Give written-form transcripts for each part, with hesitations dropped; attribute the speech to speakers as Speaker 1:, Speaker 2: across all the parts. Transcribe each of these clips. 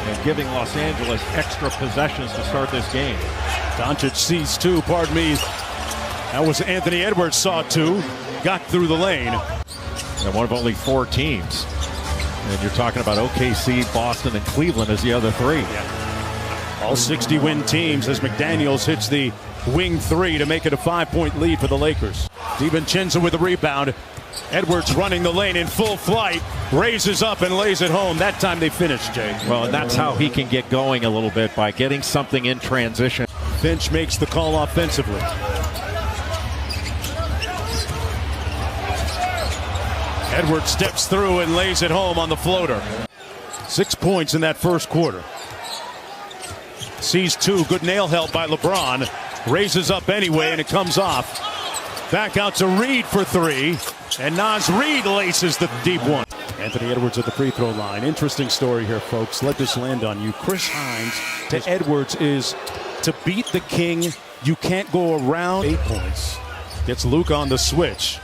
Speaker 1: and giving Los Angeles extra possessions to start this game.
Speaker 2: Doncic sees two, pardon me. That was Anthony Edwards, saw two, got through the lane.
Speaker 1: And one of only 4 teams. And you're talking about OKC, Boston, and Cleveland as the other 3.
Speaker 2: Yeah. All 60-win teams as McDaniels hits the wing 3 to make it a 5-point lead for the Lakers. DiVincenzo with the rebound. Edwards running the lane in full flight, raises up and lays it home. That time they finished, Jay.
Speaker 1: Well, and that's how he can get going a little bit, by getting something in transition.
Speaker 2: Finch makes the call offensively. Edwards steps through and lays it home on the floater. 6 points in that first quarter. Sees two, good nail help by LeBron. Raises up anyway and it comes off. Back out to Reed for 3. And Naz Reid laces the deep one. Anthony Edwards at the free throw line. Interesting story here, folks. Let this land on you. Chris Hines to Edwards is to beat the king. You can't go around. 8 points. Gets Luka on the switch.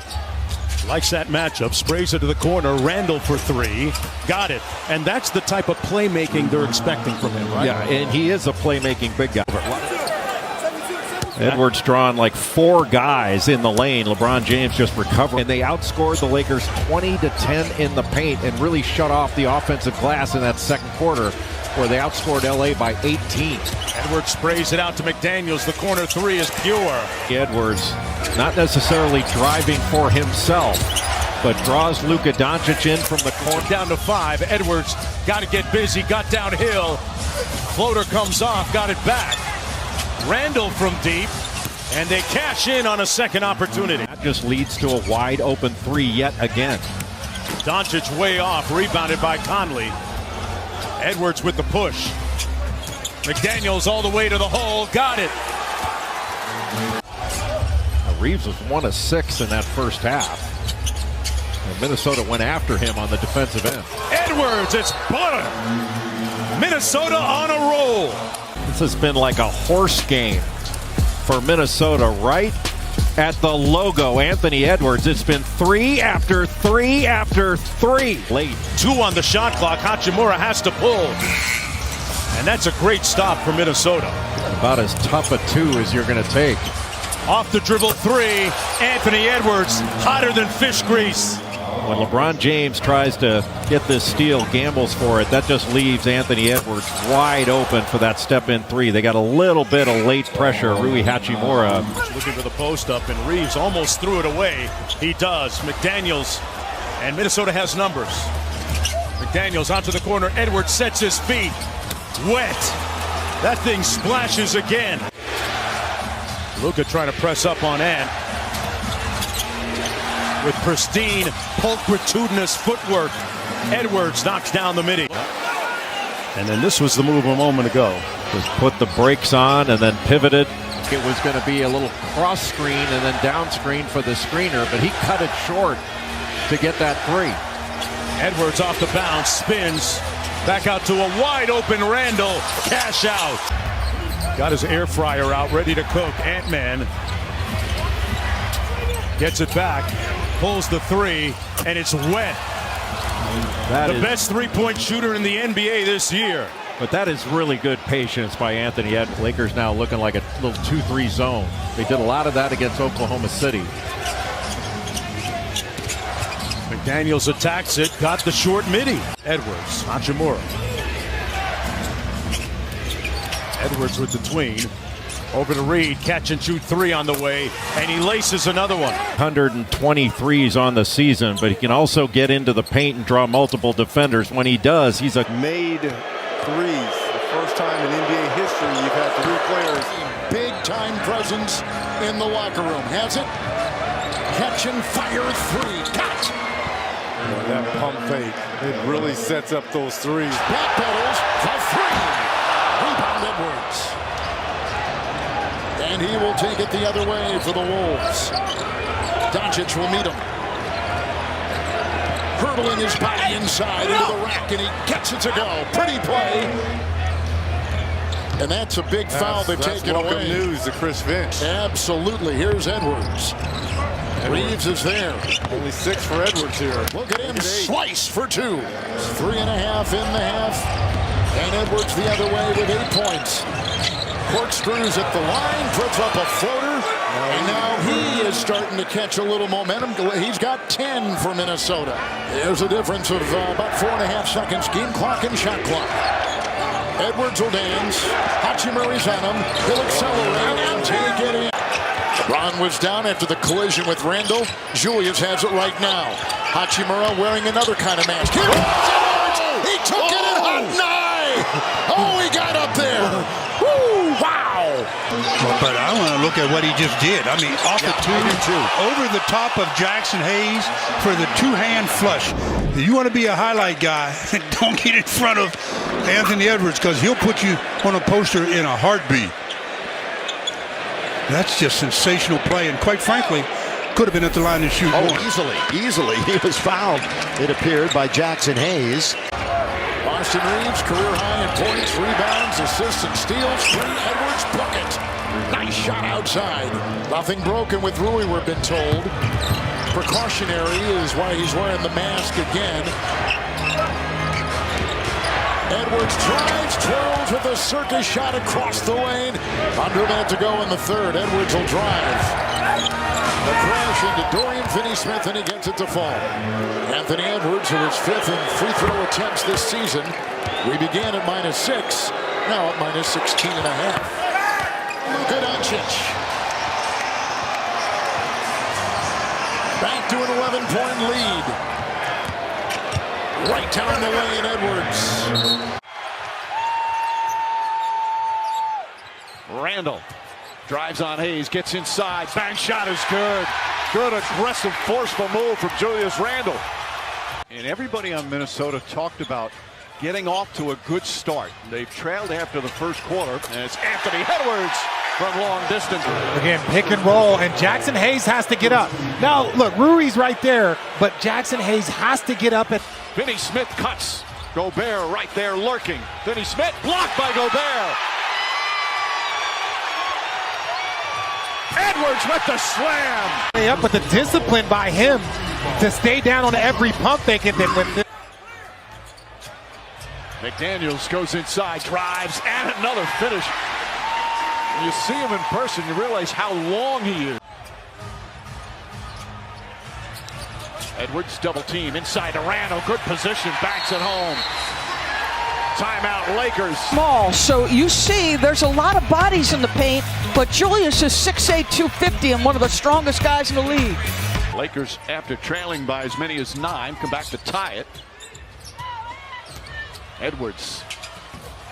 Speaker 2: Likes that matchup. Sprays it to the corner. Randall for 3. Got it. And that's the type of playmaking they're expecting from him, right?
Speaker 1: Yeah, and he is a playmaking big guy. Edwards drawn like 4 guys in the lane. LeBron James just recovered. And they outscored the Lakers 20-10 in the paint and really shut off the offensive glass in that second quarter, where they outscored LA by 18.
Speaker 2: Edwards sprays it out to McDaniels. The corner 3 is pure.
Speaker 1: Edwards not necessarily driving for himself, but draws Luka Doncic in from the corner.
Speaker 2: Down to 5. Edwards got to get busy. Got downhill. Floater comes off. Got it back. Randall from deep, and they cash in on a second opportunity.
Speaker 1: That just leads to a wide open 3 yet again.
Speaker 2: Doncic way off, rebounded by Conley. Edwards with the push. McDaniels all the way to the hole, got it.
Speaker 1: Reeves was 1 of 6 in that first half. And Minnesota went after him on the defensive end.
Speaker 2: Edwards, it's butter. Minnesota on a roll.
Speaker 1: This has been like a horse game for Minnesota right at the logo. Anthony Edwards, it's been 3 after 3 after 3. Late.
Speaker 2: 2 on the shot clock. Hachimura has to pull. And that's a great stop for Minnesota.
Speaker 1: About as tough a 2 as you're going to take.
Speaker 2: Off the dribble 3. Anthony Edwards, hotter than fish grease.
Speaker 1: When LeBron James tries to get this steal, gambles for it, that just leaves Anthony Edwards wide open for that step-in 3. They got a little bit of late pressure. Rui Hachimura
Speaker 2: looking for the post-up, and Reeves almost threw it away. He does. McDaniels, and Minnesota has numbers. McDaniels onto the corner. Edwards sets his feet. Wet. That thing splashes again. Luka trying to press up on Ant. With pristine, pulchritudinous footwork, Edwards knocks down the midi. And then this was the move a moment ago.
Speaker 1: Just put the brakes on and then pivoted. It was going to be a little cross screen and then down screen for the screener, but he cut it short to get that 3.
Speaker 2: Edwards off the bounce, spins, back out to a wide open Randall, cash out. Got his air fryer out, ready to cook. Ant-Man gets it back. Pulls the 3, and it's wet. The best three-point shooter in the NBA this year.
Speaker 1: But that is really good patience by Anthony Edwards. Lakers now looking like a little 2-3 zone. They did a lot of that against Oklahoma City.
Speaker 2: McDaniels attacks it, got the short midi. Edwards, Hachimura. Edwards with the tween. Over to Reed, catch and shoot 3 on the way, and he laces another one.
Speaker 1: 123s on the season, but he can also get into the paint and draw multiple defenders. When he does, he's a
Speaker 3: made threes. The first time in NBA history you've had 3 players.
Speaker 4: Big time presence in the locker room. Has it? Catch and fire 3. Got.
Speaker 3: Boy, that pump fake, it really sets up those threes.
Speaker 4: Backpedals for 3. Rebound Edwards. And he will take it the other way for the Wolves. Doncic will meet him. Hurdling his body inside into the rack, and he gets it to go. Pretty play. And that's a big foul they've taken away.
Speaker 3: Welcome news to Chris Finch.
Speaker 4: Absolutely. Here's Edwards. Reeves is there.
Speaker 3: Only 6 for Edwards here.
Speaker 4: Look at him slice for 2. 3.5 in the half. And Edwards the other way with 8 points. Corkscrews at the line, puts up a floater, and now he is starting to catch a little momentum. He's got 10 for Minnesota. There's a difference of about 4.5 seconds. Game clock and shot clock. Edwards will dance. Hachimura's on him. He'll accelerate and take it in. LeBron was down after the collision with Randall. Julius has it right now. Hachimura wearing another kind of mask. Here it is! He took it in hot nine! Oh, he got up there! Woo! Wow!
Speaker 5: But I want to look at what he just did. I mean, off the two, over the top of Jackson Hayes for the two-hand flush. If you want to be a highlight guy, don't get in front of Anthony Edwards, because he'll put you on a poster in a heartbeat. That's just sensational play, and quite frankly, could have been at the line and shoot more.
Speaker 6: Easily. He was fouled, it appeared, by Jackson Hayes.
Speaker 4: Austin Reeves, career high in points, rebounds, assists, and steals. Edwards bucket. Nice shot outside. Nothing broken with Rui, we've been told. Precautionary is why he's wearing the mask again. Edwards drives, twirls with a circus shot across the lane. Under a minute to go in the third. Edwards will drive. The crash into Dorian Finney-Smith, and he gets it to fall. Anthony Edwards, who was 5th in free throw attempts this season. We began at -6, now at -16.5. Luka Doncic. Back to an 11-point lead. Right down the lane, Edwards.
Speaker 2: Randall drives on Hayes, gets inside, bang shot is good. Good aggressive, forceful move from Julius Randle. And everybody on Minnesota talked about getting off to a good start. They've trailed after the first quarter, and it's Anthony Edwards from long distance.
Speaker 7: Again, pick and roll, and Jackson Hayes has to get up. Now, look, Rui's right there, but Jackson Hayes has to get up.
Speaker 2: Finney-Smith cuts. Gobert right there lurking. Finney-Smith blocked by Gobert. Edwards with the slam.
Speaker 7: Up, but the discipline by him to stay down on every pump fake, and then with this.
Speaker 2: McDaniels goes inside, drives, and another finish. When you see him in person, you realize how long he is. Edwards double team inside to Randall. Good position, backs it home. Timeout, Lakers.
Speaker 8: Small, so you see there's a lot of bodies in the paint, but Julius is 6'8", 250, and one of the strongest guys in the league.
Speaker 2: Lakers, after trailing by as many as 9, come back to tie it. Edwards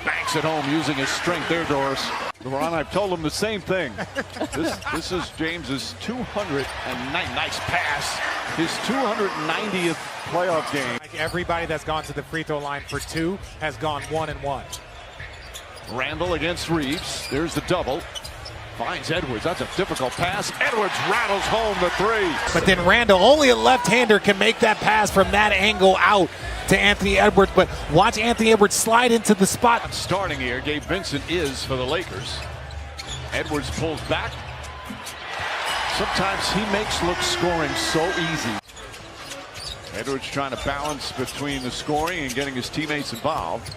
Speaker 2: banks it home using his strength there, Doris. LeBron, I've told him the same thing. This is James's 209. Nice pass. His 290th playoff game.
Speaker 7: Like everybody that's gone to the free throw line for 2 has gone 1-1.
Speaker 2: Randall against Reeves. There's the double. Finds Edwards. That's a difficult pass. Edwards rattles home the 3.
Speaker 7: But then Randall, only a left-hander, can make that pass from that angle out to Anthony Edwards. But watch Anthony Edwards slide into the spot.
Speaker 2: Starting here, Gabe Vincent is for the Lakers. Edwards pulls back. Sometimes he makes look scoring so easy. Edwards trying to balance between the scoring and getting his teammates involved.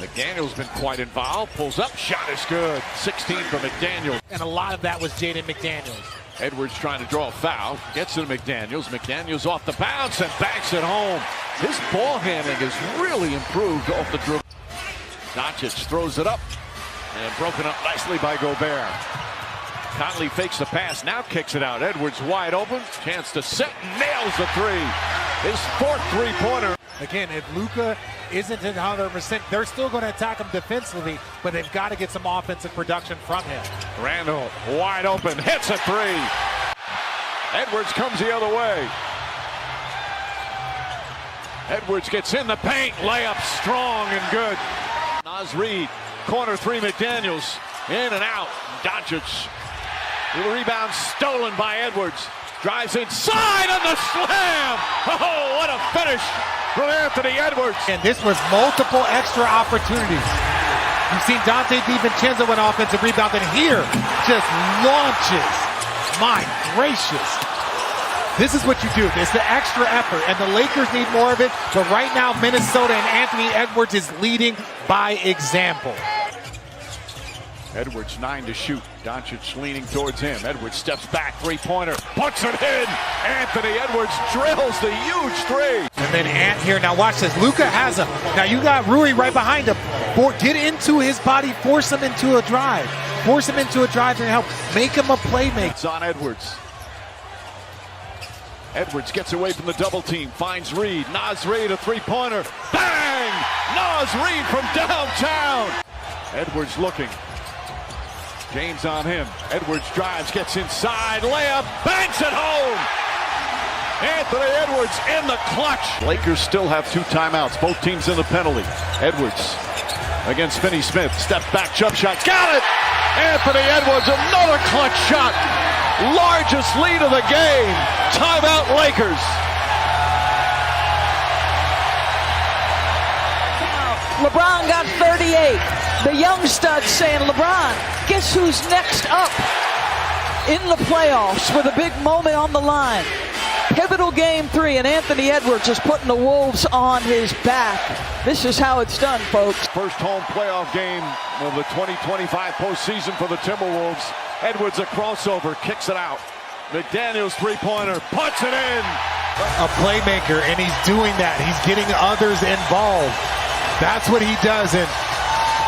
Speaker 2: McDaniel's been quite involved. Pulls up, shot is good. 16 for McDaniel.
Speaker 7: And a lot of that was Jaden McDaniels.
Speaker 2: Edwards trying to draw a foul. Gets to McDaniels. McDaniels off the bounce and banks it home. His ball handling has really improved off the dribble. Doncic throws it up and broken up nicely by Gobert. Conley fakes the pass, now kicks it out. Edwards wide open, chance to set, nails the 3. His 4th three-pointer.
Speaker 7: Again, if Luka isn't at 100%, they're still going to attack him defensively, but they've got to get some offensive production from him.
Speaker 2: Randall wide open, hits a 3. Edwards comes the other way. Edwards gets in the paint, layup strong and good. Naz Reid, corner 3, McDaniels, in and out. Doncic. The rebound stolen by Edwards. Drives inside on the slam. Oh, what a finish from Anthony Edwards.
Speaker 7: And this was multiple extra opportunities. You've seen Dante DiVincenzo win offensive rebound, and here just launches. My gracious. This is what you do. It's the extra effort, and the Lakers need more of it. But right now, Minnesota and Anthony Edwards is leading by example.
Speaker 2: Edwards 9 to shoot. Doncic leaning towards him. Edwards steps back, three-pointer, puts it in. Anthony Edwards drills the huge three.
Speaker 7: And then Ant here. Now watch this. Luka has him. Now you got Rui right behind him. Get into his body. Force him into a drive. Force him into a drive and help. Make him a playmaker.
Speaker 2: It's on Edwards. Edwards gets away from the double team. Finds Reed. Naz Reid, a three-pointer. Bang! Naz Reid from downtown. Edwards looking. James on him. Edwards drives, gets inside, layup, banks it home. Anthony Edwards in the clutch. Lakers still have 2 timeouts. Both teams in the penalty. Edwards against Finney-Smith. Step back, jump shot. Got it! Anthony Edwards, another clutch shot. Largest lead of the game. Timeout Lakers.
Speaker 8: LeBron got 38. The young stud saying, LeBron, guess who's next up in the playoffs with a big moment on the line. Pivotal game 3, and Anthony Edwards is putting the Wolves on his back. This is how it's done, folks.
Speaker 2: First home playoff game of the 2025 postseason for the Timberwolves. Edwards a crossover, kicks it out. McDaniels three-pointer, puts it in.
Speaker 7: A playmaker, and he's doing that. He's getting others involved. That's what he does, and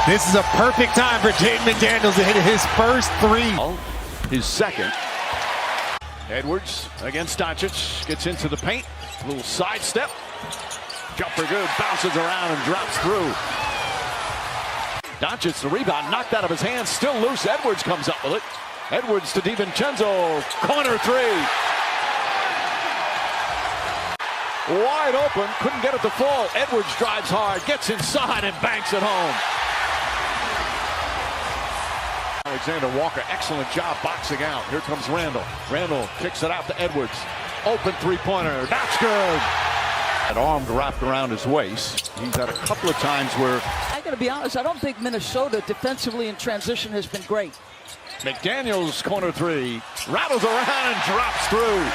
Speaker 7: this is a perfect time for Jaden McDaniels to hit his first 3.
Speaker 2: His second. Edwards against Doncic, gets into the paint, a little sidestep. Jumper good, bounces around and drops through. Doncic, the rebound, knocked out of his hands, still loose. Edwards comes up with it. Edwards to DiVincenzo, corner 3. Wide open, couldn't get it to fall. Edwards drives hard, gets inside and banks it home. Alexander Walker, excellent job boxing out. Here comes Randall. Randall kicks it out to Edwards. Open three-pointer, that's good. An arm wrapped around his waist. He's had a couple of times where...
Speaker 8: I gotta be honest, I don't think Minnesota defensively in transition has been great.
Speaker 2: McDaniels, corner 3, rattles around and drops through.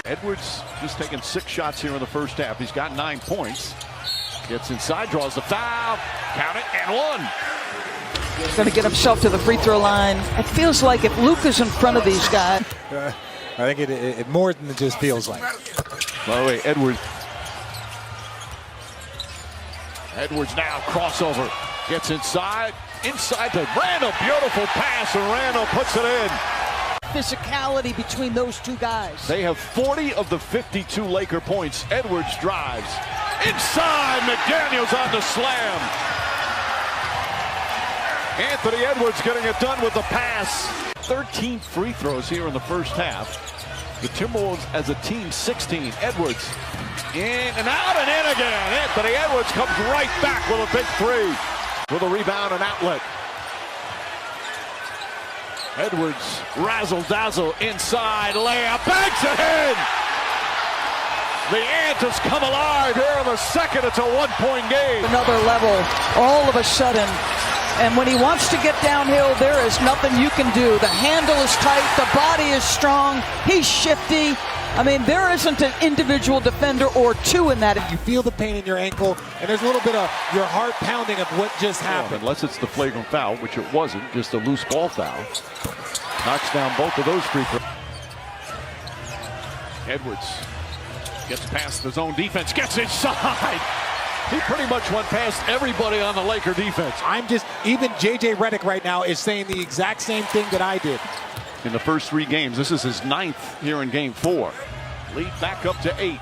Speaker 2: Edwards just taking 6 shots here in the first half. He's got 9 points. Gets inside, draws the foul, count it, and 1.
Speaker 8: He's going to get himself to the free throw line. It feels like if Luka's in front of these guys.
Speaker 7: I think it more than it just feels like.
Speaker 2: By the way, Edwards now crossover. Gets inside to Randall. Beautiful pass, and Randall puts it in.
Speaker 8: Physicality between those two guys.
Speaker 2: They have 40 of the 52 Laker points. Edwards drives. Inside, McDaniels on the slam. Anthony Edwards getting it done with the pass. 13 free throws here in the first half. The Timberwolves as a team 16. Edwards in and out and in again. Anthony Edwards comes right back with a big 3. With a rebound and outlet. Edwards razzle-dazzle inside layup. Banks it in! The Ant has come alive here in the second. It's a 1-point game.
Speaker 8: Another level all of a sudden. And when he wants to get downhill, there is nothing you can do. The handle is tight. The body is strong. He's shifty. I mean, there isn't an individual defender or 2 in that.
Speaker 7: You feel the pain in your ankle, and there's a little bit of your heart pounding of what just happened.
Speaker 2: Unless it's the flagrant foul, which it wasn't, just a loose ball foul. Knocks down both of those free throws. Edwards gets past the zone defense, gets inside. He pretty much went past everybody on the Laker defense.
Speaker 7: Even J.J. Redick right now is saying the exact same thing that I did.
Speaker 2: In the first 3 games, this is his 9th here in game 4. Lead back up to 8.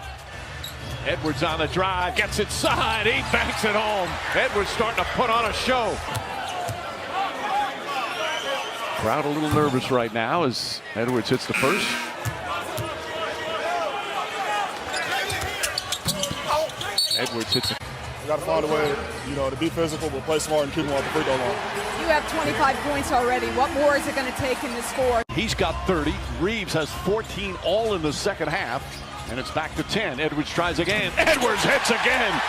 Speaker 2: Edwards on the drive, gets inside, he banks it home. Edwards starting to put on a show. Crowd a little nervous right now as Edwards hits the first. Edwards hits it.
Speaker 9: We got to find a way, to be physical, but play smart and keep them off the free throw line.
Speaker 10: You have 25 points already. What more is it going to take in this score?
Speaker 2: He's got 30. Reeves has 14 all in the second half, and it's back to 10. Edwards tries again. Edwards hits again.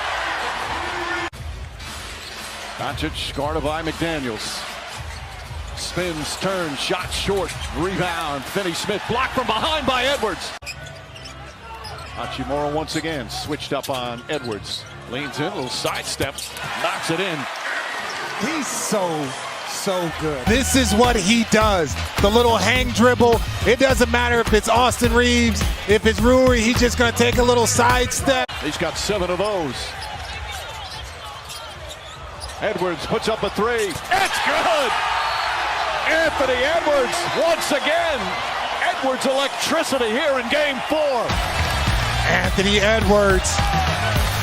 Speaker 2: Doncic guarded by McDaniels. Spins, turns, shot short, rebound. Finney-Smith blocked from behind by Edwards. Hachimura once again switched up on Edwards. Leans in, a little sidestep, knocks it in.
Speaker 7: He's so good. This is what he does. The little hang dribble. It doesn't matter if it's Austin Reeves, if it's Rui, he's just going to take a little sidestep.
Speaker 2: He's got 7 of those. Edwards puts up a 3. It's good! Anthony Edwards once again. Edwards electricity here in game 4.
Speaker 7: Anthony Edwards.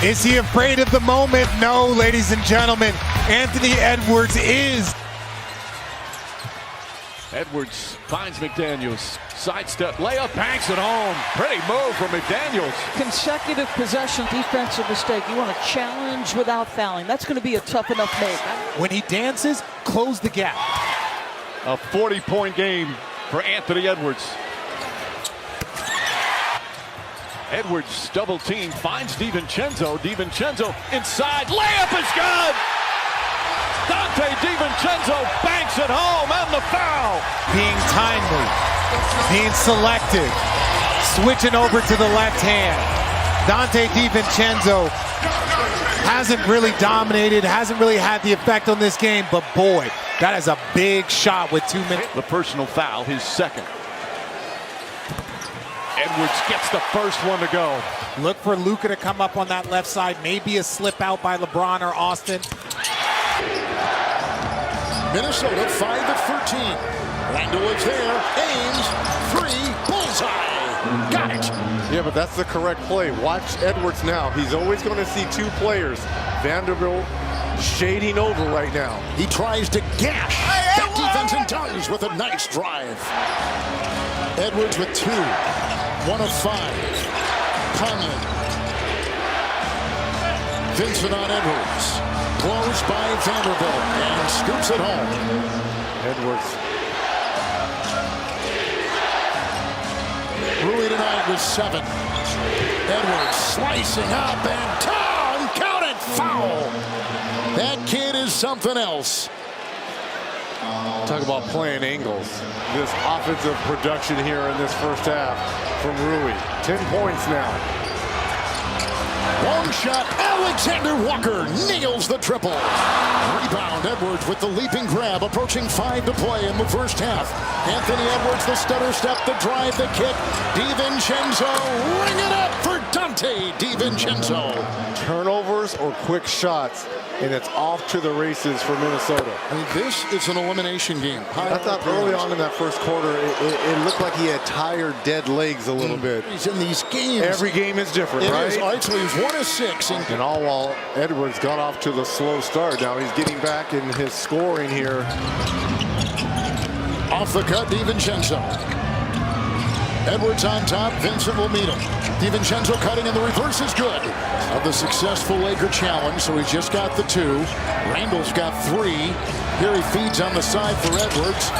Speaker 7: Is he afraid of the moment? No, ladies and gentlemen. Anthony Edwards is.
Speaker 2: Edwards finds McDaniels. Sidestep, layup, banks it home. Pretty move from McDaniels.
Speaker 8: Consecutive possession, defensive mistake. You want to challenge without fouling. That's going to be a tough enough make.
Speaker 7: When he dances, close the gap.
Speaker 2: A 40-point game for Anthony Edwards. Edwards double team, finds DiVincenzo. DiVincenzo inside, layup is good! Dante DiVincenzo banks it home, and the foul!
Speaker 7: Being timely, being selective, switching over to the left hand. Dante DiVincenzo hasn't really dominated, hasn't really had the effect on this game, but boy, that is a big shot with 2 minutes.
Speaker 2: The personal foul, his second. Edwards gets the first one to go.
Speaker 7: Look for Luka to come up on that left side. Maybe a slip out by LeBron or Austin.
Speaker 4: Minnesota 5 of 13. Randall is there. Ames, 3, bullseye. Got it.
Speaker 3: Yeah, but that's the correct play. Watch Edwards now. He's always going to see 2 players. Vanderbilt shading over right now.
Speaker 4: He tries to gash that defense and does with a nice drive. Edwards with 2. 1 of 5. Conley. Vincent on Edwards. Closed by Vanderbilt and scoops it home.
Speaker 3: Edwards.
Speaker 4: Rui tonight with 7. Edwards slicing up and down. Count it, foul. That kid is something else.
Speaker 3: Talk about playing angles. This offensive production here in this first half from Rui. 10 points now.
Speaker 4: Long shot. Alexander Walker nails the triple. Rebound. Edwards with the leaping grab. Approaching 5 to play in the first half. Anthony Edwards, the stutter step, the drive, the kick. DiVincenzo ring it up for Dante DiVincenzo.
Speaker 3: Turnovers or quick shots, and it's off to the races for Minnesota.
Speaker 4: I mean, this is an elimination game.
Speaker 3: I thought early on in that first quarter, it looked like he had tired, dead legs a little bit.
Speaker 4: He's in these games.
Speaker 3: Every game is different,
Speaker 4: it
Speaker 3: right?
Speaker 4: Is. All right, so he's 1 of 6.
Speaker 3: And all while Edwards got off to the slow start. Now he's getting back in his scoring here.
Speaker 4: Off the cut, DiVincenzo. Edwards on top. Vincent will meet him. DiVincenzo cutting in the reverse is good. Of the successful Laker challenge, so he's just got the 2. Randall's got 3. Here he feeds on the side for Edwards,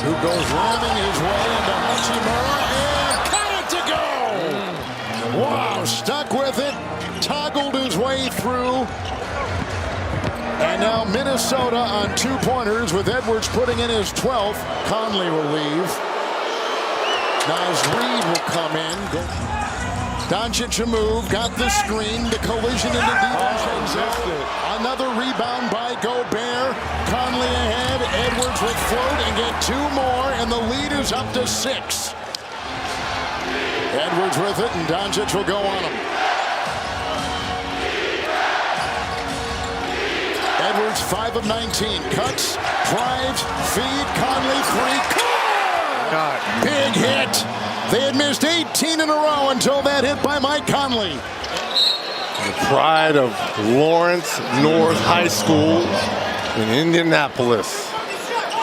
Speaker 4: who goes ramming his way into Hachimura and got it to go. Wow, stuck with it, toggled his way through. And now Minnesota on 2-pointers with Edwards putting in his 12th. Conley will leave. Naz Reid will come in. Doncic a move, got the screen, the collision into DiVincenzo. Another rebound by Gobert. Conley ahead, Edwards will float and get 2 more, and the lead is up to 6. Edwards with it, and Doncic will go on him. Edwards 5 of 19, cuts, drives, feed, Conley 3. God. Big hit. They had missed 18 in a row until that hit by Mike Conley.
Speaker 3: The pride of Lawrence North High School in Indianapolis.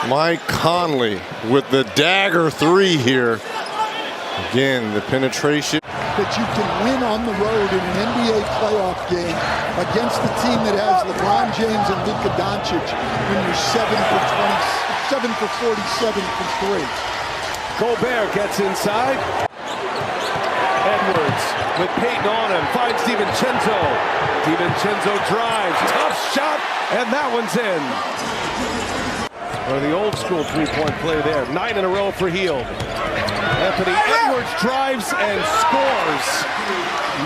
Speaker 3: Mike Conley with the dagger 3 here. Again, the penetration.
Speaker 11: That you can win on the road in an NBA playoff game against the team that has LeBron James and Luka Doncic when you're 7 for 47 from 3.
Speaker 12: Gobert gets inside. Edwards with Peyton on him, finds DiVincenzo. DiVincenzo drives, tough shot, and that one's in. Or the old school 3-point play there. 9 in a row for Hield. Anthony Edwards drives and scores.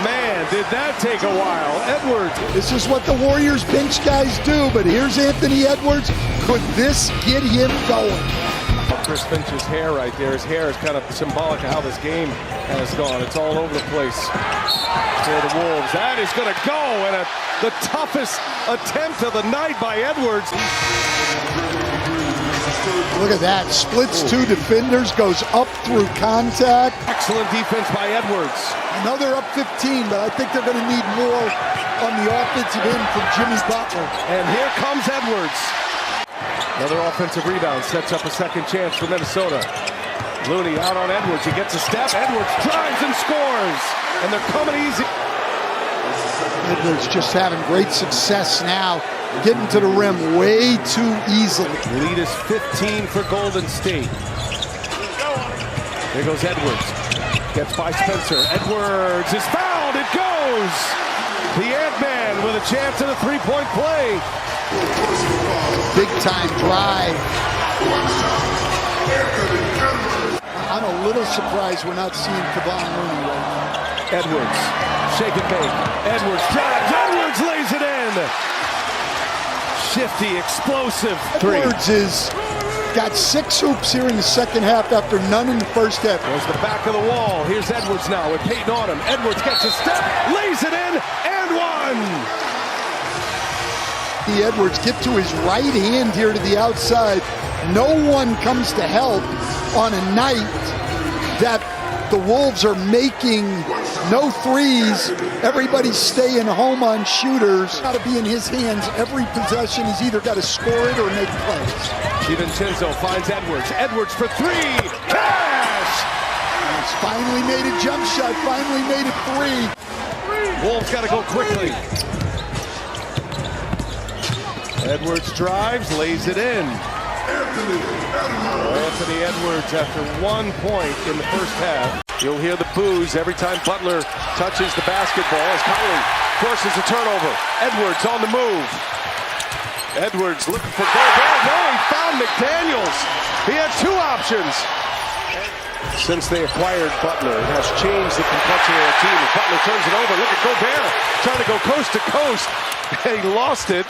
Speaker 12: Man, did that take a while. Edwards.
Speaker 11: This is what the Warriors bench guys do, but here's Anthony Edwards. Could this get him going?
Speaker 12: Chris Finch's hair right there. His hair is kind of symbolic of how this game has gone. It's all over the place for the Wolves. That is going to go, and the toughest attempt of the night by Edwards.
Speaker 11: Look at that. Splits two defenders, goes up through contact.
Speaker 12: Excellent defense by Edwards.
Speaker 11: I know they're up 15, but I think they're going to need more on the offensive end from Jimmy Butler.
Speaker 12: And here comes Edwards. Another offensive rebound sets up a second chance for Minnesota. Looney out on Edwards. He gets a step. Edwards drives and scores. And they're coming easy.
Speaker 11: Edwards just having great success now, getting to the rim way too easily.
Speaker 12: Lead is 15 for Golden State. There goes Edwards. Gets by Spencer. Edwards is fouled. It goes. The Ant-Man with a chance at a three-point play.
Speaker 11: Big time drive. I'm a little surprised we're not seeing Kevon Looney right now.
Speaker 12: Edwards, shake and bake. Edwards drives. Edwards lays it in. Shifty, explosive.
Speaker 11: Edwards is got 6 hoops here in the second half after none in the first half.
Speaker 12: There's the back of the wall. Here's Edwards now with Peyton on him. Edwards gets a step, lays it in, and one.
Speaker 11: Edwards get to his right hand here to the outside. No one comes to help on a night that the Wolves are making no threes. Everybody's staying home on shooters. Got to be in his hands every possession. He's either got to score it or make plays.
Speaker 12: DiVincenzo finds Edwards. Edwards for three. Cash!
Speaker 11: He's finally made a jump shot. Finally made it three.
Speaker 12: Wolves got to go quickly. Edwards drives, lays it in. Anthony Edwards after 1 point in the first half. You'll hear the boos every time Butler touches the basketball as Conley forces a turnover. Edwards on the move. Edwards looking for Gobert. No, he found McDaniels. He had 2 options. Since they acquired Butler, it has changed the complexion of the team. As Butler turns it over, look at Gobert trying to go coast to coast. And he lost it.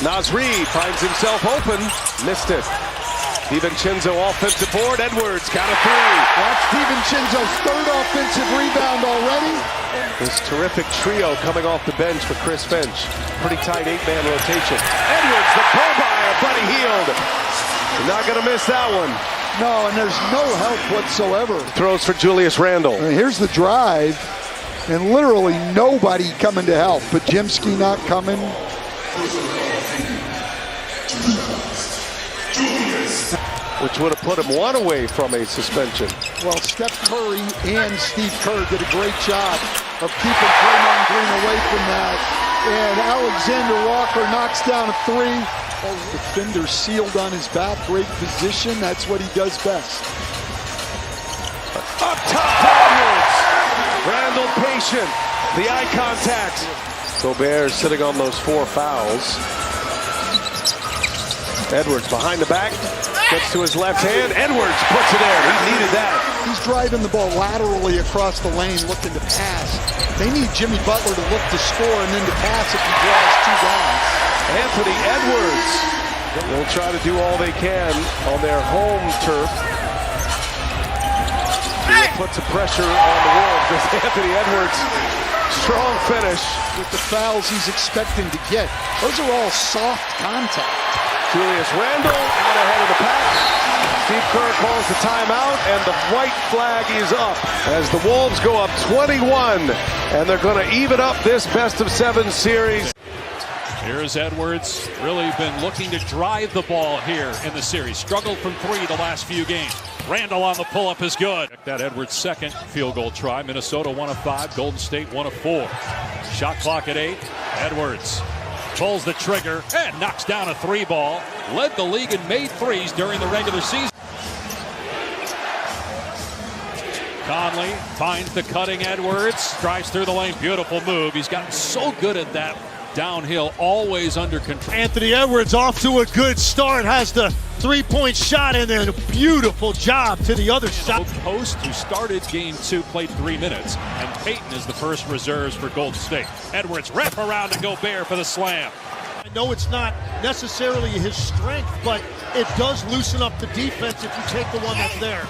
Speaker 12: Naz Reid finds himself open, missed it. DiVincenzo offensive board, Edwards got a three.
Speaker 11: That's DiVincenzo's 3rd offensive rebound already.
Speaker 12: This terrific trio coming off the bench for Chris Finch. Pretty tight 8-man rotation. Edwards, the pull-by of Buddy Hield. You're not going to miss that one.
Speaker 11: No, and there's no help whatsoever.
Speaker 12: Throws for Julius Randle.
Speaker 11: Here's the drive. And literally nobody coming to help. But Jimsky not coming.
Speaker 12: Which would have put him 1 away from a suspension.
Speaker 11: Well, Steph Curry and Steve Kerr did a great job of keeping Draymond Green away from that. And Alexander Walker knocks down a 3. Defender sealed on his back. Great position. That's what he does best.
Speaker 12: Up top to Edwards. Randle patient. The eye contact. Gobert sitting on those 4 fouls. Edwards behind the back. Gets to his left hand. Edwards puts it in. He needed that.
Speaker 11: He's driving the ball laterally across the lane looking to pass. They need Jimmy Butler to look to score and then to pass if he draws 2 guys.
Speaker 12: Anthony Edwards will try to do all they can on their home turf. Put some pressure on the Wolves as Anthony Edwards, strong finish.
Speaker 11: With the fouls he's expecting to get. Those are all soft contact.
Speaker 12: Julius Randle out ahead of the pack. Steve Kerr calls the timeout, and the white flag is up as the Wolves go up 21, and they're going to even up this best-of-7 series.
Speaker 13: Here's Edwards, really been looking to drive the ball here in the series. Struggled from 3 the last few games. Randle on the pull-up is good. That Edwards' second field goal try. Minnesota 1 of 5, Golden State 1 of 4. Shot clock at 8. Edwards pulls the trigger and knocks down a 3 ball. Led the league in made threes during the regular season. Conley finds the cutting Edwards. Drives through the lane. Beautiful move. He's gotten so good at that downhill, always under control.
Speaker 14: Anthony Edwards off to a good start, has the three-point shot in there. Beautiful job to the other side.
Speaker 13: Post, who started game 2, played 3 minutes, and Payton is the first reserves for Golden State. Edwards wrap around to Gobert for the slam.
Speaker 14: I know it's not necessarily his strength, but it does loosen up the defense if you take the one that's there.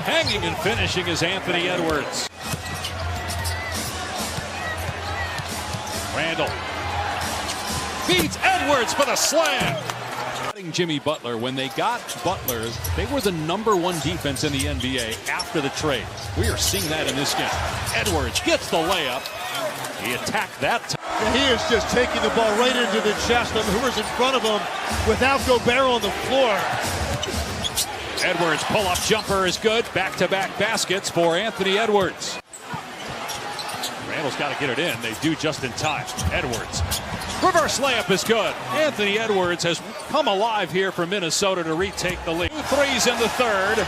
Speaker 13: Hanging and finishing is Anthony Edwards. Randall beats Edwards for the slam. Jimmy Butler, when they got Butler, they were the #1 defense in the NBA after the trade. We are seeing that in this game. Edwards gets the layup. He attacked that time.
Speaker 14: Yeah, he is just taking the ball right into the chest of whoever's in front of him without Gobert on the floor.
Speaker 13: Edwards pull-up jumper is good. Back-to-back baskets for Anthony Edwards. Randall's got to get it in. They do just in time. Edwards. Reverse layup is good. Anthony Edwards has come alive here for Minnesota to retake the lead. 2 threes in the third.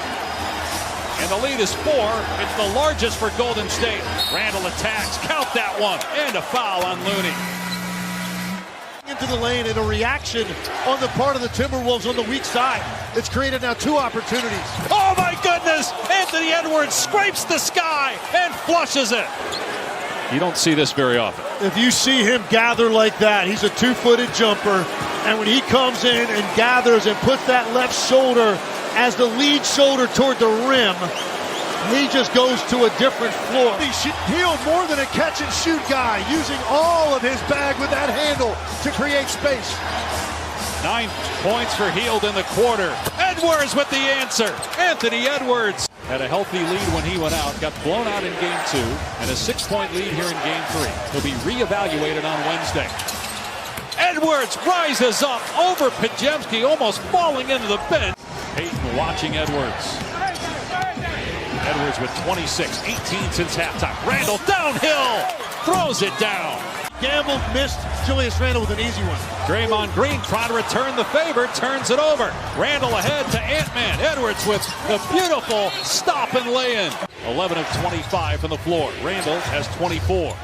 Speaker 13: And the lead is 4. It's the largest for Golden State. Randall attacks. Count that one. And a foul on Looney.
Speaker 14: Into the lane and a reaction on the part of the Timberwolves on the weak side. It's created now 2 opportunities.
Speaker 13: Oh my goodness! Anthony Edwards scrapes the sky and flushes it. You don't see this very often.
Speaker 14: If you see him gather like that, he's a 2-footed jumper. And when he comes in and gathers and puts that left shoulder as the lead shoulder toward the rim, he just goes to a different floor.
Speaker 15: He'll more than a catch and shoot guy, using all of his bag with that handle to create space.
Speaker 13: 9 points for Hield in the quarter. Edwards with the answer. Anthony Edwards had a healthy lead when he went out, got blown out in game 2, and a 6-point lead here in game 3. He'll be reevaluated on Wednesday. Edwards rises up over Pajemski, almost falling into the bench. Payton watching Edwards. Edwards with 26, 18 since halftime. Randall downhill, throws it down.
Speaker 14: Gamble missed Julius Randle with an easy one.
Speaker 13: Draymond Green trying to return the favor, turns it over. Randall ahead to Ant-Man. Edwards with the beautiful stop and lay-in. 11 of 25 from the floor. Randall has 24.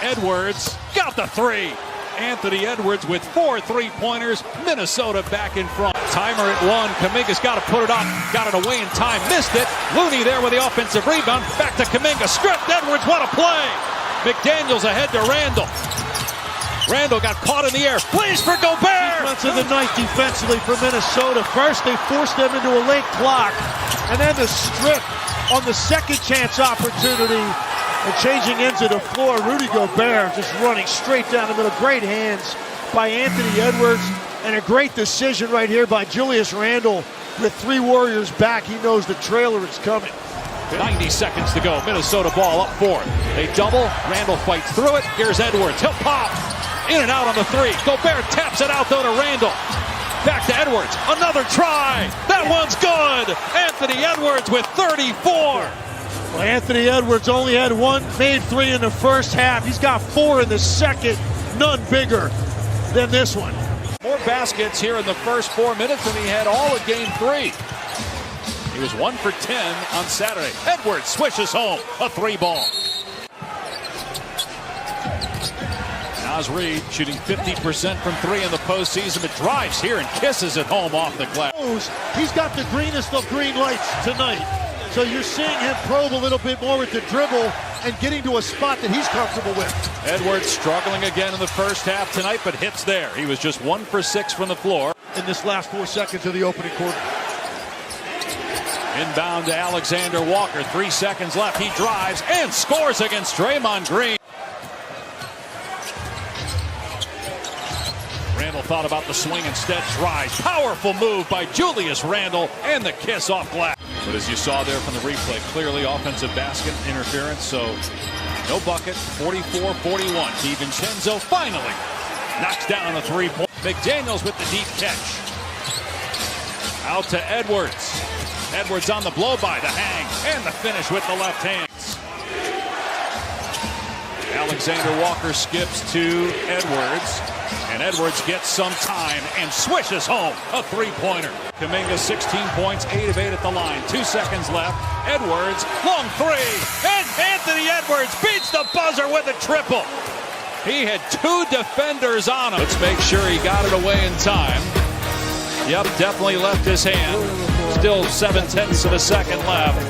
Speaker 13: Edwards got the 3. Anthony Edwards with 4 3-pointers. Minnesota back in front. Timer at 1. Kuminga's got to put it on. Got it away in time. Missed it. Looney there with the offensive rebound. Back to Kuminga. Stripped. Edwards, what a play. McDaniels ahead to Randall. Randall got caught in the air. Plays for Gobert.
Speaker 14: Defense of the night defensively for Minnesota. First, they forced them into a late clock. And then the strip on the second chance opportunity. And changing into the floor, Rudy Gobert just running straight down the middle. Great hands by Anthony Edwards. And a great decision right here by Julius Randle. With 3 Warriors back, he knows the trailer is coming.
Speaker 13: 90 seconds to go. Minnesota ball up 4. They double. Randall fights through it. Here's Edwards. He'll pop. In and out on the 3. Gobert taps it out though to Randall. Back to Edwards. Another try. That one's good. Anthony Edwards with 34.
Speaker 14: Well, Anthony Edwards only had 1 made 3 in the first half. He's got 4 in the second. None bigger than this one.
Speaker 13: More baskets here in the first 4 minutes than he had all of game 3. He was 1 for 10 on Saturday. Edwards swishes home a 3-ball. Naz Reid shooting 50% from 3 in the postseason, but drives here and kisses it home off the glass.
Speaker 14: He's got the greenest of green lights tonight. So you're seeing him probe a little bit more with the dribble and getting to a spot that he's comfortable with.
Speaker 13: Edwards struggling again in the first half tonight, but hits there. He was just 1 for 6 from the floor.
Speaker 14: In this last 4 seconds of the opening quarter.
Speaker 13: Inbound to Alexander Walker. 3 seconds left. He drives and scores against Draymond Green. Randall thought about the swing, instead tries. Powerful move by Julius Randle and the kiss off glass. But as you saw there from the replay, clearly offensive basket interference, so no bucket. 44-41. DiVincenzo finally knocks down a 3-point. McDaniels with the deep catch. Out to Edwards. Edwards on the blow-by, the hang, and the finish with the left hand. Alexander Walker skips to Edwards, and Edwards gets some time and swishes home a 3-pointer. Kuminga 16 points, 8 of 8 at the line. 2 seconds left. Edwards, long 3, and Anthony Edwards beats the buzzer with a triple. He had two defenders on him. Let's make sure he got it away in time. Yep, definitely left his hand. Still 7/10 of a second left.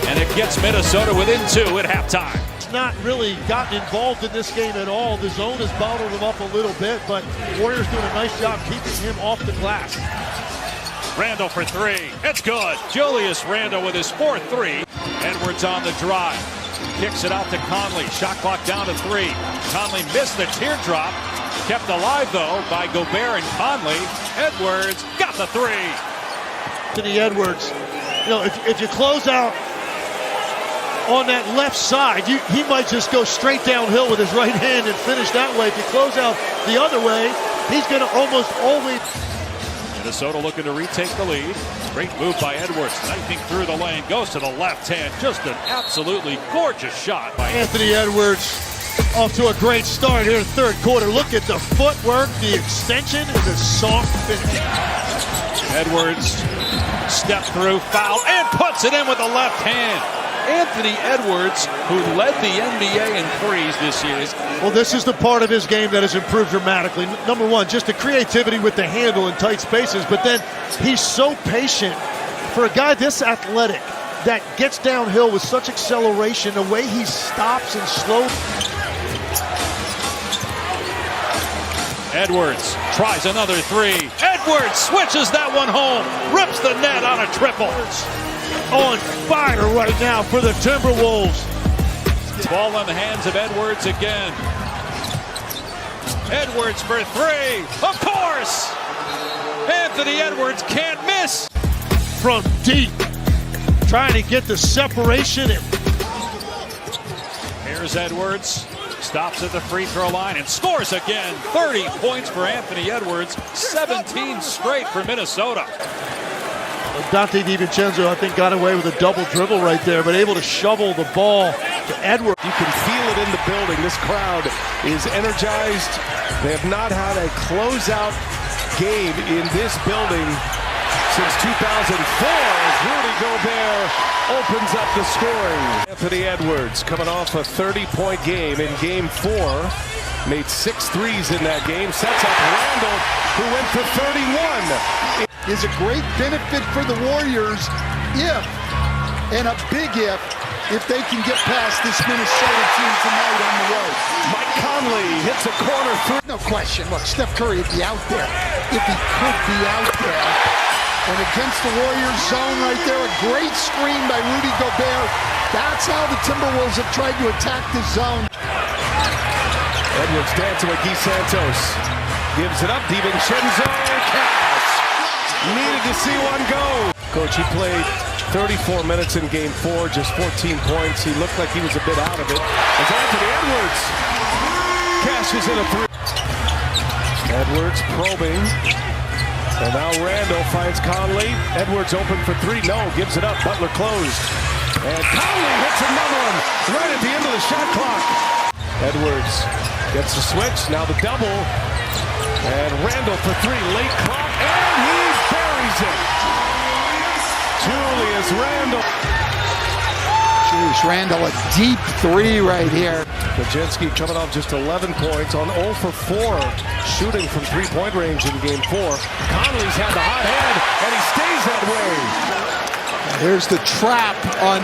Speaker 13: And it gets Minnesota within 2 at halftime.
Speaker 14: Not really gotten involved in this game at all. The zone has bottled him up a little bit, but Warriors doing a nice job keeping him off the glass.
Speaker 13: Randle for 3. It's good. Julius Randle with his 4th 3. Edwards on the drive. Kicks it out to Conley. Shot clock down to 3. Conley missed the teardrop. Kept alive, though, by Gobert and Conley. Edwards got the 3.
Speaker 14: Anthony Edwards, you know, if you close out on that left side, he might just go straight downhill with his right hand and finish that way. If you close out the other way, he's going to almost always...
Speaker 13: Minnesota looking to retake the lead. Great move by Edwards. Knifing through the lane. Goes to the left hand. Just an absolutely gorgeous shot by
Speaker 14: Anthony Edwards. Off to a great start here in the third quarter. Look at the footwork, the extension, and the soft finish.
Speaker 13: Edwards step through, foul, and puts it in with the left hand. Anthony Edwards, who led the NBA in threes this year.
Speaker 14: Well, this is the part of his game that has improved dramatically. Number one, just the creativity with the handle in tight spaces, but then he's so patient. For a guy this athletic that gets downhill with such acceleration, the way he stops and slows.
Speaker 13: Edwards tries another 3. Edwards switches that one home. Rips the net on a triple.
Speaker 14: On fire right now for the Timberwolves.
Speaker 13: Ball in the hands of Edwards again. Edwards for 3. Of course! Anthony Edwards can't miss.
Speaker 14: From deep. Trying to get the separation.
Speaker 13: Here's Edwards. Stops at the free throw line and scores again. 30 points for Anthony Edwards. 17 straight for Minnesota.
Speaker 14: Donte DiVincenzo, I think, got away with a double dribble right there, but able to shovel the ball to Edwards.
Speaker 12: You can feel it in the building. This crowd is energized. They have not had a closeout game in this building since 2004. Rudy Gobert opens up the scoring. Anthony Edwards coming off a 30-point game in Game 4. Made 6 threes in that game. Sets up Randle, who went for 31.
Speaker 11: Is a great benefit for the Warriors if, and a big if they can get past this Minnesota team tonight on the road.
Speaker 12: Mike Conley hits a corner 3.
Speaker 11: No question. Look, Steph Curry would be out there if he could be out there. And against the Warriors zone right there, a great screen by Rudy Gobert. That's how the Timberwolves have tried to attack this zone.
Speaker 12: Edwards dancing with Guy Santos. Gives it up. DiVincenzo. Cash. Needed to see one go. Coach, he played 34 minutes in Game 4, just 14 points. He looked like he was a bit out of it. As Anthony Edwards cashes in a 3. Edwards probing. And now Randle finds Conley. Edwards open for 3. No, gives it up. Butler closed. And Conley hits another one right at the end of the shot clock. Edwards gets the switch. Now the double. And Randle for 3. Late clock. And he buries it. Julius Randle.
Speaker 11: Julius Randle, a deep 3 right here.
Speaker 12: Baczynski coming off just 11 points on 0 for 4 shooting from 3-point range in Game 4. Conley's had the hot hand, and he stays that way.
Speaker 11: Here's the trap on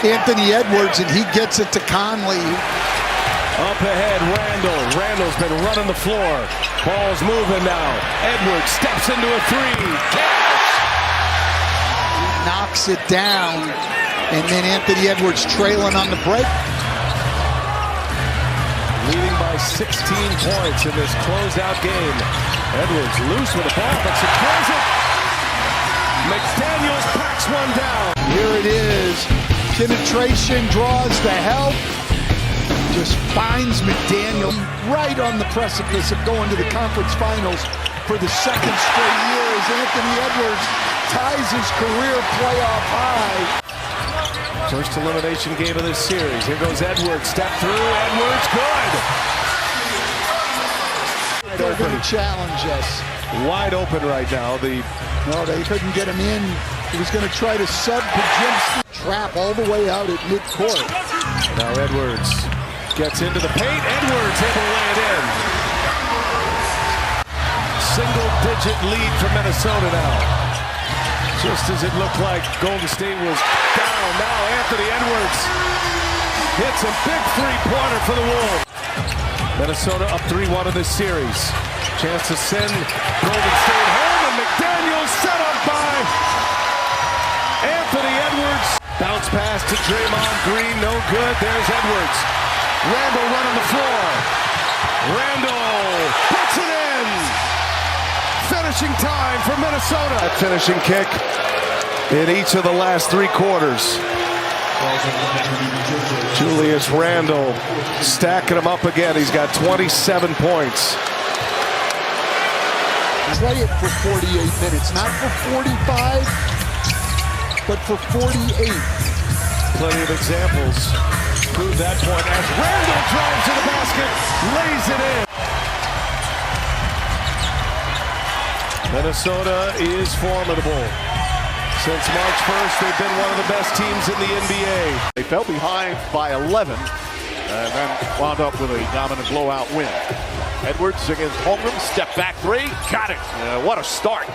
Speaker 11: Anthony Edwards, and he gets it to Conley.
Speaker 12: Up ahead, Randle. Randle's been running the floor. Ball's moving now. Edwards steps into a 3. Cash!
Speaker 11: He knocks it down, and then Anthony Edwards trailing on the break.
Speaker 12: Leading by 16 points in this closeout game. Edwards loose with the ball, but secures it. McDaniels packs one down.
Speaker 11: Here it is. Penetration draws the help. Just finds McDaniel right on the precipice of going to the conference finals for the second straight year as Anthony Edwards ties his career playoff high.
Speaker 12: First elimination game of this series. Here goes Edwards. Step through. Edwards, good.
Speaker 11: They're going to challenge us.
Speaker 12: Wide open right now.
Speaker 11: No, they couldn't get him in. He was going to try to sub Baczynski. Trap all the way out at midcourt.
Speaker 12: Now Edwards Gets into the paint. Edwards able to lay it in. Single-digit lead for Minnesota now. Just as it looked like Golden State was down. Now Anthony Edwards hits a big three-pointer for the Wolves. Minnesota up 3-1 in this series. Chance to send Golden State home, and McDaniels set up by Anthony Edwards. Bounce pass to Draymond Green, no good. There's Edwards. Randall running the floor. Randall puts it in. Finishing time for Minnesota. That finishing kick in each of the last 3 quarters. Julius Randle stacking him up again. He's got 27 points.
Speaker 11: Play it for 48 minutes, not for 45, but for 48.
Speaker 12: Plenty of examples prove that point as Randle drives to the basket, lays it in. Minnesota is formidable. Since March 1st, they've been one of the best teams in the NBA.
Speaker 4: They fell behind by 11 and then wound up with a dominant blowout win. Edwards against Holmgren, step back 3, got it. What a start.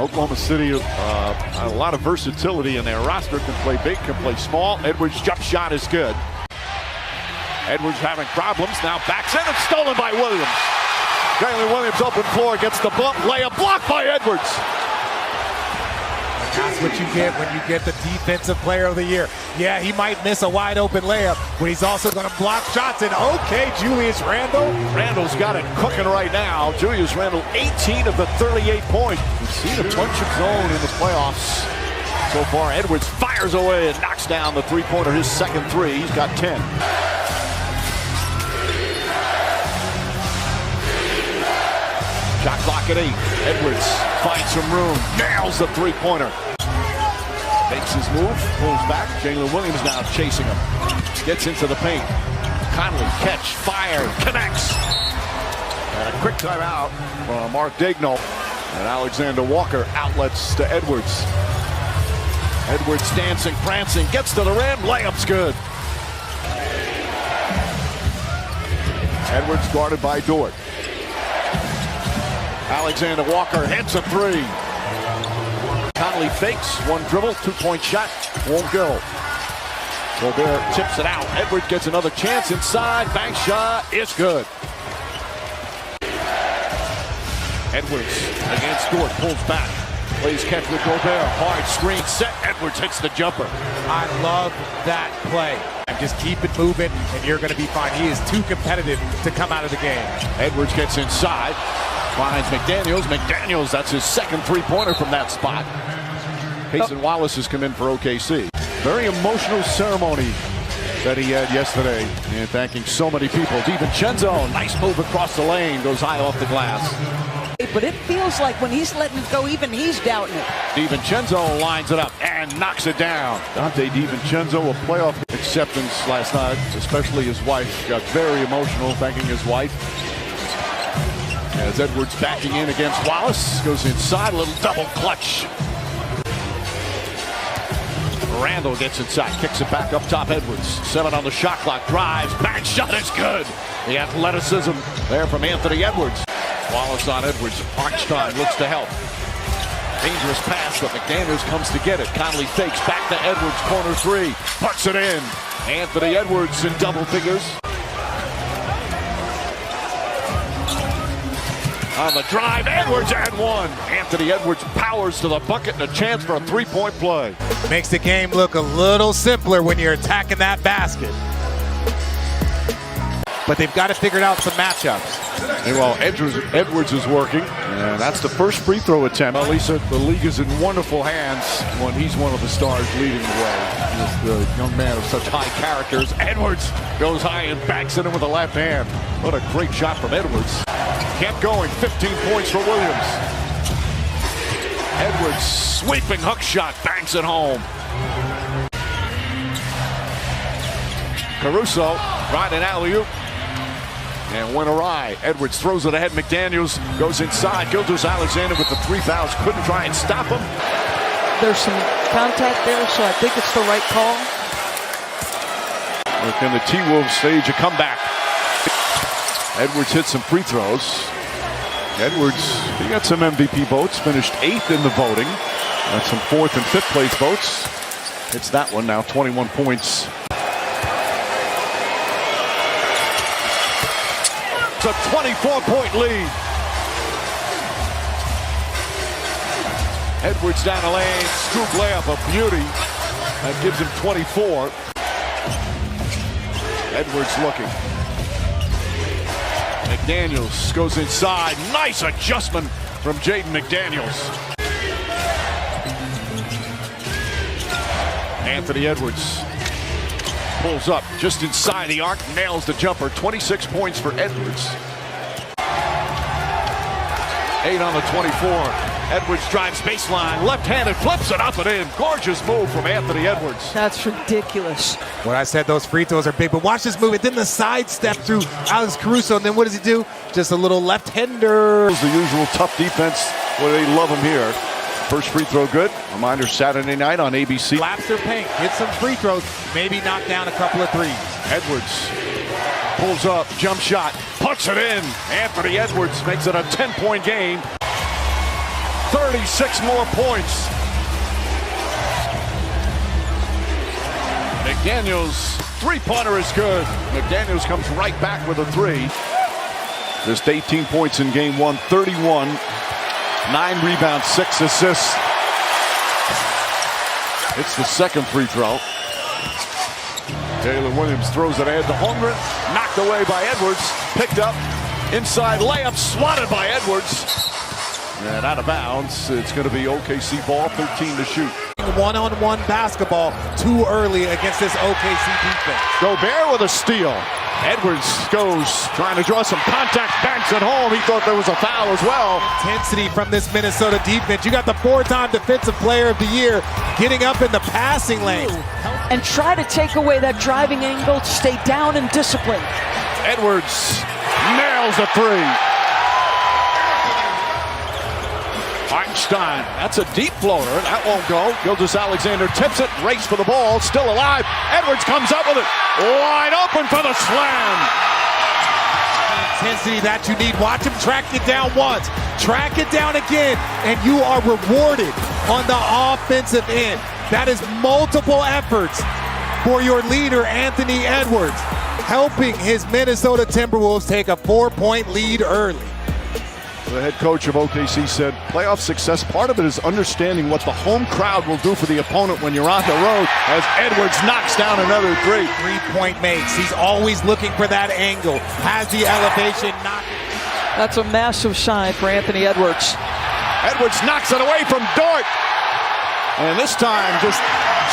Speaker 4: Oklahoma City, a lot of versatility in their roster. Can play big, can play small. Edwards' jump shot is good. Edwards having problems, now backs in, it's stolen by Williams. Jalen Williams open floor, gets the bump, layup blocked by Edwards.
Speaker 7: That's what you get when you get the defensive player of the year. Yeah, he might miss a wide open layup, but he's also going to block shots. And okay, Julius Randle.
Speaker 4: Randle's got it cooking right now. Julius Randle, 18 of the 38 points. We've seen a bunch of zone in the playoffs so far. Edwards fires away and knocks down the three-pointer, his second 3. He's got 10. Shot clock at 8. Edwards finds some room, nails the three-pointer. Makes his move, pulls back. Jalen Williams now chasing him. Gets into the paint. Conley, catch, fire, connects. And a quick timeout from Mark Daigneault. And Alexander Walker outlets to Edwards. Edwards dancing, prancing, gets to the rim, layup's good. Edwards guarded by Dort. Alexander Walker hits a 3. Conley fakes, one dribble, 2-point shot, won't go. Gobert tips it out. Edwards gets another chance inside, bank shot, it's good. Edwards against Dort, pulls back. Plays catch with Gobert, hard screen set, Edwards hits the jumper.
Speaker 7: I love that play. And just keep it moving, and you're going to be fine. He is too competitive to come out of the game.
Speaker 4: Edwards gets inside. Finds McDaniels. McDaniels, that's his second three-pointer from that spot. Payson Wallace has come in for OKC. Very emotional ceremony that he had yesterday, and thanking so many people. DiVincenzo, nice move across the lane, goes high off the glass.
Speaker 8: But it feels like when he's letting it go, even he's doubting it.
Speaker 4: DiVincenzo lines it up and knocks it down. Dante DiVincenzo, a playoff acceptance last night, especially his wife. Got very emotional thanking his wife. As Edwards backing in against Wallace, goes inside, a little double clutch. Randall gets inside, kicks it back up top. Edwards, 7 on the shot clock, drives, back shot is good. The athleticism there from Anthony Edwards. Wallace on Edwards, Arnstein looks to help. Dangerous pass, but McDaniels comes to get it. Conley fakes, back to Edwards, corner 3, puts it in. Anthony Edwards in double figures. On the drive, Edwards and 1. Anthony Edwards powers to the bucket and a chance for a 3-point play.
Speaker 7: Makes the game look a little simpler when you're attacking that basket. But they've got to figure out some matchups.
Speaker 4: Well, Edwards is working, and that's the first free throw attempt. Well, Lisa, the league is in wonderful hands when he's one of the stars leading the way. He's the young man of such high characters. Edwards goes high and backs it in with the left hand. What a great shot from Edwards. Kept going, 15 points for Williams. Edwards sweeping hook shot, banks it home. Caruso, right an alley-oop. And went awry. Edwards throws it ahead. McDaniels goes inside. Gilgeous-Alexander with the 3 fouls. Couldn't try and stop him.
Speaker 8: There's some contact there, so I think it's the right call.
Speaker 12: Can the T-Wolves stage a comeback? Edwards hit some free throws. Edwards, he got some MVP votes, finished 8th in the voting. Got some 4th and 5th place votes. Hits that one now, 21 points.
Speaker 15: It's a 24-point lead.
Speaker 12: Edwards down the lane, scoop layup, a beauty. That gives him 24. Edwards looking. McDaniels goes inside. Nice adjustment from Jaden McDaniels. Anthony Edwards pulls up just inside the arc, nails the jumper. 26 points for Edwards. 8 on the 24. Edwards drives baseline, left-handed, flips it up and in. Gorgeous move from Anthony Edwards.
Speaker 8: That's ridiculous.
Speaker 7: When I said those free throws are big, but watch this move. It didn't sidestep through Alex Caruso, and then what does he do? Just a little left-hander.
Speaker 12: The usual tough defense where they love him here. First free throw good. Reminder, Saturday night on ABC.
Speaker 7: Laps their paint, hit some free throws, maybe knock down a couple of threes.
Speaker 12: Edwards pulls up, jump shot, puts it in. Anthony Edwards makes it a 10-point game. 36 more points. McDaniels, three-pointer is good. McDaniels comes right back with a three. Just 18 points in game one, 31. 9 rebounds, 6 assists. It's the second free throw. Taylor Williams throws it ahead to Holmgren. Knocked away by Edwards. Picked up. Inside layup, swatted by Edwards. And out of bounds. It's going to be OKC ball, 13 to shoot.
Speaker 7: One-on-one basketball too early against this OKC defense.
Speaker 12: Gobert with a steal. Edwards goes trying to draw some contact, banks at home. He thought there was a foul as well.
Speaker 7: Intensity from this Minnesota defense. You got the 4-time defensive player of the year getting up in the passing lane.
Speaker 8: And try to take away that driving angle, stay down and disciplined.
Speaker 12: Edwards nails a three. Hartenstein, that's a deep floater. That won't go. Gilgeous-Alexander tips it, race for the ball, still alive. Edwards comes up with it. Wide open for the slam.
Speaker 7: Intensity that you need. Watch him track it down once, track it down again, and you are rewarded on the offensive end. That is multiple efforts for your leader, Anthony Edwards, helping his Minnesota Timberwolves take a 4-point lead early.
Speaker 12: The head coach of OKC said playoff success, part of it is understanding what the home crowd will do for the opponent when you're on the road, as Edwards knocks down another three.
Speaker 7: 3-point makes. He's always looking for that angle. Has the elevation.
Speaker 8: That's a massive sign for Anthony Edwards.
Speaker 12: Edwards knocks it away from Dort. And this time just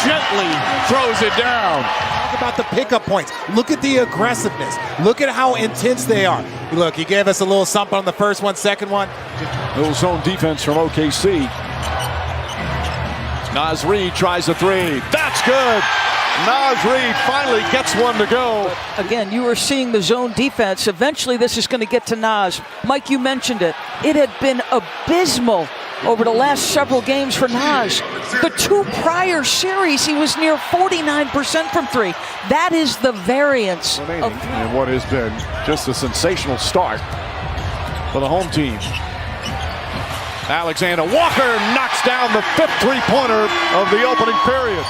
Speaker 12: gently throws it down.
Speaker 7: Talk about the pickup points. Look at the aggressiveness. Look at how intense they are. Look, he gave us a little something on the first one, second one.
Speaker 12: Little zone defense from OKC. Naz Reid tries a three. That's good. Naz Reid finally gets one to go.
Speaker 8: Again, you were seeing the zone defense. Eventually this is going to get to Naz. Mike, you mentioned it. It had been abysmal over the last several games for Naz. The 2 prior series, he was near 49% from three. That is the variance.
Speaker 12: And what has been just a sensational start for the home team. Alexander Walker knocks down the 5th three-pointer of the opening period.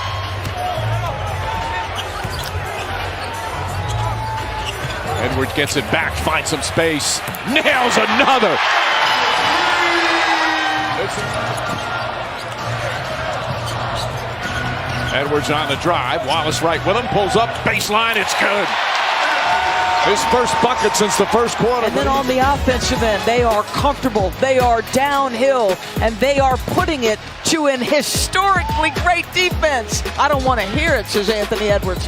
Speaker 12: Edwards gets it back, finds some space, nails another. Edwards on the drive, Wallace right with him, pulls up, baseline, it's good. His first bucket since the first quarter.
Speaker 8: And then on the offensive end, they are comfortable, they are downhill, and they are putting it to an historically great defense. I don't want to hear it, says Anthony Edwards.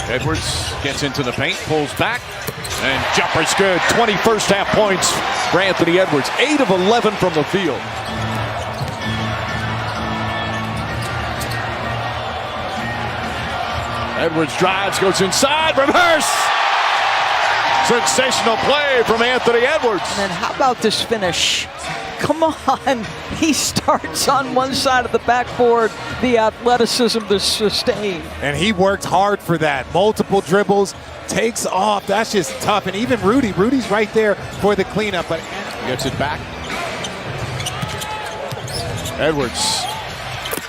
Speaker 12: Edwards gets into the paint, pulls back, and jumper's good. 21st half points for Anthony Edwards. 8 of 11 from the field. Edwards drives, goes inside, reverse! Sensational play from Anthony Edwards.
Speaker 8: And then how about this finish? Come on. He starts on one side of the backboard, the athleticism to sustain.
Speaker 7: And he worked hard for that. Multiple dribbles, takes off. That's just tough. And even Rudy's right there for the cleanup. But
Speaker 3: gets it back. Edwards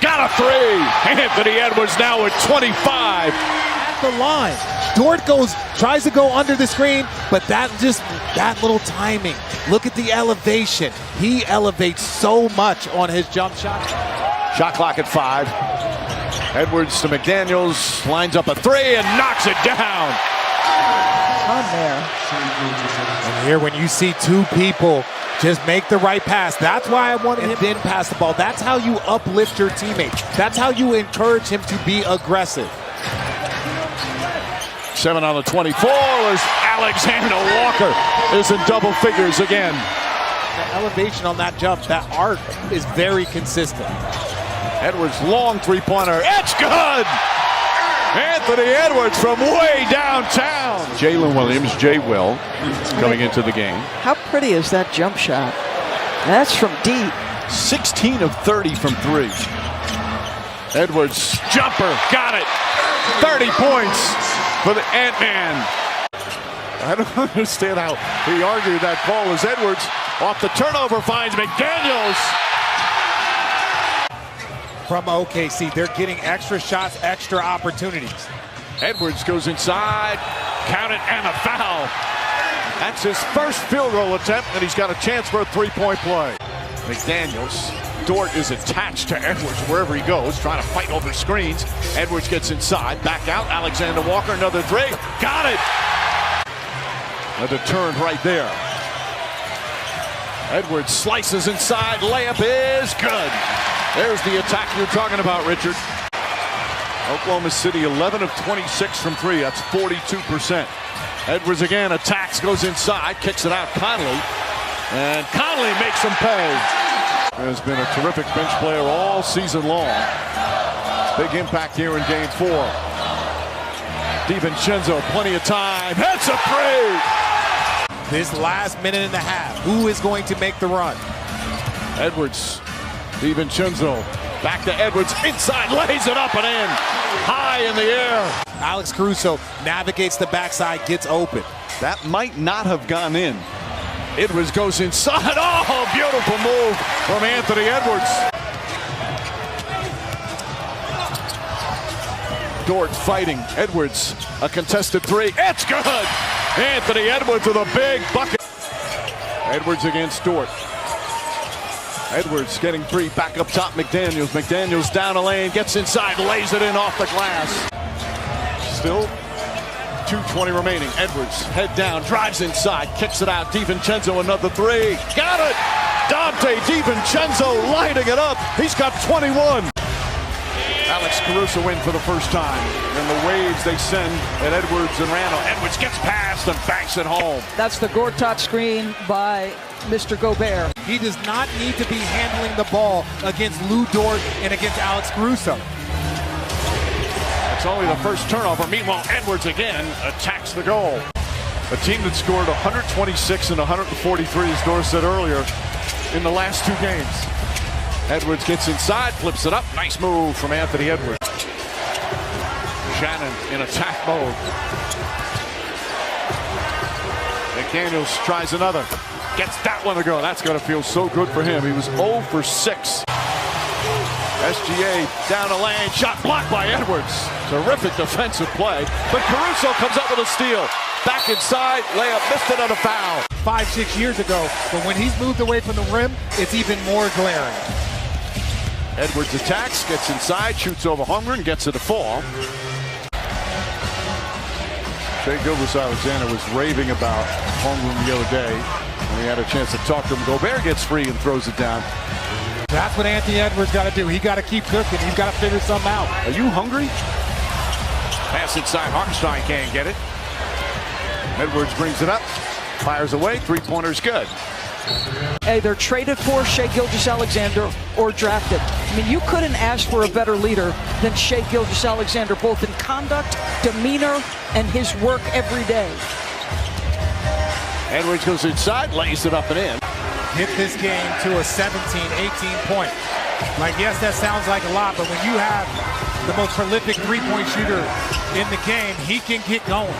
Speaker 3: got a three. Anthony Edwards now with 25.
Speaker 7: At the line. Dort tries to go under the screen, but that little timing. Look at the elevation. He elevates so much on his jump shot.
Speaker 3: Shot clock at 5. Edwards to McDaniels, lines up a three and knocks it down.
Speaker 8: On there.
Speaker 7: And here, when you see two people just make the right pass, that's why I wanted him to then pass the ball. That's how you uplift your teammate. That's how you encourage him to be aggressive.
Speaker 3: 7 on the 24 as Alexander Walker is in double figures again.
Speaker 7: The elevation on that jump, that arc is very consistent.
Speaker 3: Edwards, long three-pointer. It's good! Anthony Edwards from way downtown. Jalen Williams, J-Will, coming into the game.
Speaker 8: How pretty is that jump shot? That's from deep.
Speaker 3: 16 of 30 from 3. Edwards, jumper, got it. 30 points for the Ant-Man. I don't understand how he argued that ball as Edwards off the turnover finds McDaniels.
Speaker 7: From OKC, they're getting extra shots, extra opportunities.
Speaker 3: Edwards goes inside, count it, and a foul. That's his first field goal attempt, and he's got a chance for a three-point play. McDaniels, Dort is attached to Edwards wherever he goes, trying to fight over screens. Edwards gets inside, back out, Alexander Walker, another three, got it! A turn right there. Edwards slices inside, layup is good. There's the attack you're talking about, Richard. Oklahoma City 11 of 26 from 3. That's 42%. Edwards again attacks, goes inside, kicks it out Conley. And Conley makes him pay. Has been a terrific bench player all season long. Big impact here in game 4. DiVincenzo, plenty of time. Hits a three!
Speaker 7: This last minute and a half, who is going to make the run?
Speaker 3: Edwards. DiVincenzo back to Edwards, inside, lays it up and in, high in the air.
Speaker 7: Alex Caruso navigates the backside, gets open.
Speaker 3: That might not have gone in. Edwards goes inside, oh, beautiful move from Anthony Edwards. Dort fighting, Edwards, a contested three, it's good! Anthony Edwards with a big bucket. Edwards against Dort. Edwards getting 3, back up top, McDaniels. McDaniels down a lane, gets inside, lays it in off the glass. Still 2:20 remaining. Edwards, head down, drives inside, kicks it out. DiVincenzo, another three. Got it! Dante DiVincenzo lighting it up. He's got 21. Alex Caruso in for the first time. And the waves they send at Edwards and Randall. Edwards gets past and banks it home.
Speaker 8: That's the Gortat screen by Mr. Gobert.
Speaker 7: He does not need to be handling the ball against Lou Dort and against Alex Caruso.
Speaker 3: That's only the first turnover. Meanwhile, Edwards again attacks the goal. A team that scored 126 and 143, as Doris said earlier, in the last 2 games. Edwards gets inside, flips it up. Nice move from Anthony Edwards. Shannon in attack mode. McDaniels tries another. Gets that one to go. That's going to feel so good for him. He was 0 for 6. SGA down a lane. Shot blocked by Edwards. Terrific defensive play. But Caruso comes up with a steal. Back inside. Layup missed it on a foul.
Speaker 7: 5-6 years ago. But when he's moved away from the rim, it's even more glaring.
Speaker 3: Edwards attacks, gets inside, shoots over Holmgren, gets it to fall. Shai Gilgeous-Alexander was raving about Holmgren the other day when he had a chance to talk to him. Gobert gets free and throws it down.
Speaker 7: That's what Anthony Edwards got to do. He got to keep cooking. He's got to figure something out.
Speaker 3: Are you hungry? Pass inside. Hartenstein can't get it. Edwards brings it up, fires away. Three-pointer's good.
Speaker 8: Hey, they're traded for Shai Gilgeous-Alexander or drafted. I mean, you couldn't ask for a better leader than Shai Gilgeous-Alexander, both in conduct, demeanor, and his work every day.
Speaker 3: Edwards goes inside, lays it up and in.
Speaker 7: get this game to a 17, 18 point. Like, yes, that sounds like a lot, but when you have the most prolific three-point shooter in the game, he can get going.